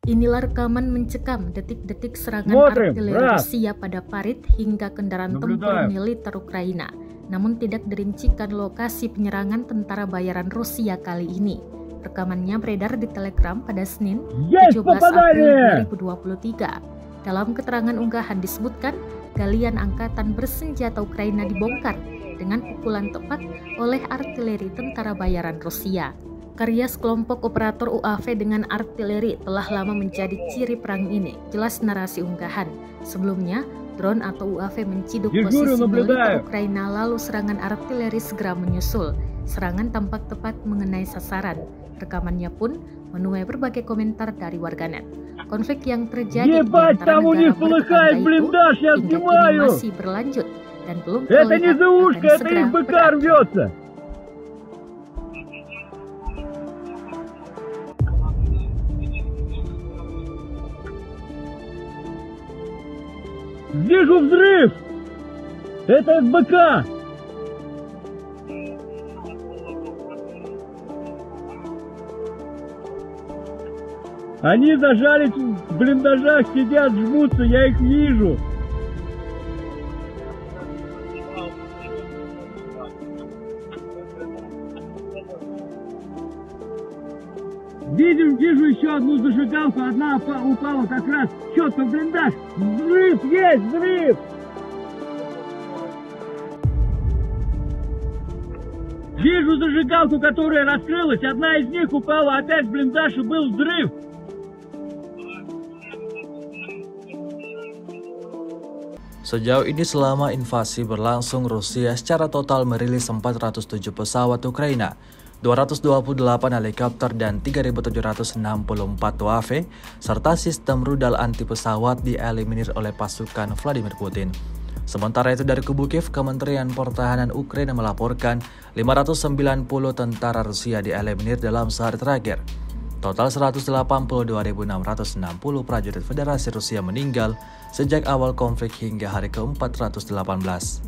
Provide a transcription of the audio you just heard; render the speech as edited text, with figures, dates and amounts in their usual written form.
Inilah rekaman mencekam detik-detik serangan artileri Rusia pada parit hingga kendaraan tempur militer Ukraina. Namun tidak dirincikan lokasi penyerangan tentara bayaran Rusia kali ini. Rekamannya beredar di Telegram pada Senin 17 April 2023. Dalam keterangan unggahan disebutkan, galian angkatan bersenjata Ukraina dibongkar dengan pukulan tepat oleh artileri tentara bayaran Rusia. Karya sekelompok operator UAV dengan artileri telah lama menjadi ciri perang ini, jelas narasi unggahan. Sebelumnya, drone atau UAV menciduk posisi militer Ukraina, lalu serangan artileri segera menyusul. Serangan tampak tepat mengenai sasaran. Rekamannya pun menuai berbagai komentar dari warganet. Konflik yang terjadi di antara negara bertetangga itu hingga kini masih berlanjut dan belum terlihat akan segera berakhir. Вижу взрыв! Это СБК! Они зажались в блиндажах, сидят, жмутся, я их вижу. Вижу еще одну зажигалку, одна упала как раз четко в блиндаж. Взрыв есть, взрыв! Вижу зажигалку, которая раскрылась, одна из них упала опять в блиндаж и был взрыв. Sejauh ini selama invasi berlangsung, Rusia secara total merilis 407 pesawat Ukraina, 228 helikopter dan 3.764 UAV, serta sistem rudal anti pesawat dieliminir oleh pasukan Vladimir Putin. Sementara itu dari kubu Kiev, Kementerian Pertahanan Ukraina melaporkan 590 tentara Rusia dieliminir dalam sehari terakhir. Total 182.660 prajurit Federasi Rusia meninggal sejak awal konflik hingga hari ke-418.